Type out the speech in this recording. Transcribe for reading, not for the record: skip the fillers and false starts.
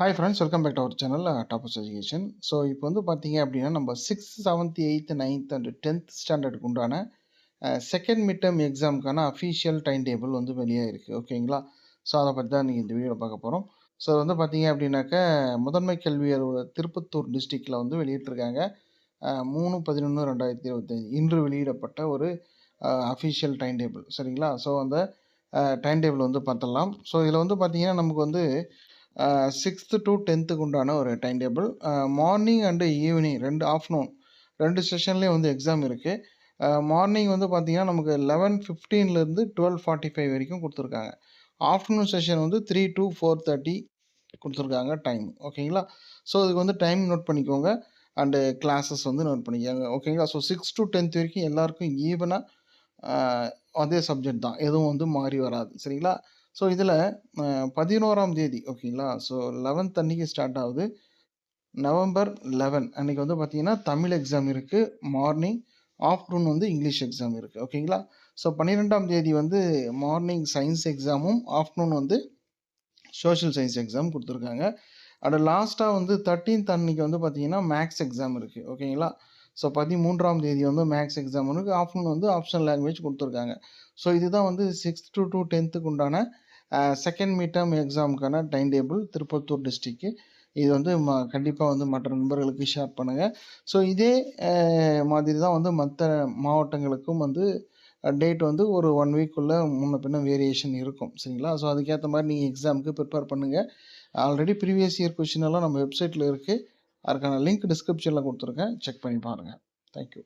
Hi friends, welcome back to our channel Toppers Education. So இப்போ வந்து பார்த்தீங்க அப்படின்னா நம்ம 6th 7th 8th 9th and 10th ஸ்டாண்டர்டுக்கு உண்டான செகண்ட் மிட் டேர்ம் எக்ஸாமுக்கான அஃபீஷியல் டைம் டேபிள் வந்து வெளியாக இருக்குது. ஓகேங்களா? ஸோ அதை பற்றி தான் நீங்கள் இந்த வீடியோவில் பார்க்க போகிறோம். ஸோ வந்து பார்த்தீங்க அப்படின்னாக்க முதன்மை கல்வி அலுவலர் திருப்பத்தூர் டிஸ்ட்ரிக்டில் வந்து வெளியிட்டிருக்காங்க. 3/11/2025 இன்று வெளியிடப்பட்ட ஒரு அஃபீஷியல் டைம் டேபிள். சரிங்களா? ஸோ அந்த டைம் டேபிள் வந்து பார்த்துடலாம். ஸோ இதில் வந்து பார்த்தீங்கன்னா நமக்கு வந்து 6th to 10th உண்டான ஒரு time table. Morning and evening 2 afternoon 2 செஷன்லேயும் வந்து எக்ஸாம் இருக்குது. மார்னிங் வந்து பார்த்தீங்கன்னா நமக்கு 11:15லேருந்து 12:45 வரைக்கும் கொடுத்துருக்காங்க. ஆஃப்டர்நூன் செஷன் வந்து 3 to 4:30 கொடுத்துருக்காங்க டைம். ஓகேங்களா? ஸோ இதுக்கு வந்து டைம் நோட் பண்ணிக்கோங்க அண்டு கிளாஸஸ் வந்து நோட் பண்ணிக்கோங்க. ஓகேங்களா? ஸோ 6 to 10th வரைக்கும் எல்லாருக்கும் ஈவனாக அதே சப்ஜெக்ட் தான், எதுவும் வந்து மாறி வராது. சரிங்களா? ஸோ இதில் 11ஆம் தேதி ஓகேங்களா? ஸோ 11th அன்னைக்கு ஸ்டார்ட் ஆகுது. நவம்பர் 11 அன்னைக்கு வந்து பார்த்தீங்கன்னா தமிழ் எக்ஸாம் இருக்குது மார்னிங். ஆஃப்டர்நூன் வந்து இங்கிலீஷ் எக்ஸாம் இருக்குது. ஓகேங்களா? ஸோ 12ஆம் தேதி வந்து மார்னிங் சயின்ஸ் எக்ஸாமும் ஆஃப்டர்நூன் வந்து சோஷியல் சயின்ஸ் எக்ஸாம் கொடுத்துருக்காங்க. அண்ட் லாஸ்ட்டாக வந்து 13th அன்னைக்கு வந்து பார்த்தீங்கன்னா மேக்ஸ் எக்ஸாம் இருக்குது. ஓகேங்களா? ஸோ 13ஆம் தேதி வந்து மேக்ஸ் எக்ஸாம் இருக்குது. ஆஃப்டர்நூன் வந்து ஆப்ஷனல் லாங்குவேஜ் கொடுத்துருக்காங்க. ஸோ இதுதான் வந்து 6th to 10th உண்டான செகண்ட் மிட் டேர்ம் எக்ஸாமுக்கான டைம் டேபிள் திருப்பத்தூர் டிஸ்ட்ரிக்கு. இது வந்து கண்டிப்பாக வந்து மற்ற நண்பர்களுக்கு ஷேர் பண்ணுங்கள். ஸோ இதே மாதிரி தான் வந்து மற்ற மாவட்டங்களுக்கும் வந்து டேட் வந்து ஒரு 1 வீக்குள்ளே முன்ன பின்ன வேரியேஷன் இருக்கும். சரிங்களா? ஸோ அதுக்கேற்ற மாதிரி நீங்கள் எக்ஸாமுக்கு ப்ரிப்பேர் பண்ணுங்கள். ஆல்ரெடி ப்ரீவியஸ் இயர் கொஷின் எல்லாம் நம்ம வெப்சைட்டில் இருக்குது. அதுக்கான லிங்க் டிஸ்கிரிப்ஷனில் கொடுத்துருக்கேன். செக் பண்ணி பாருங்கள். தேங்க்யூ.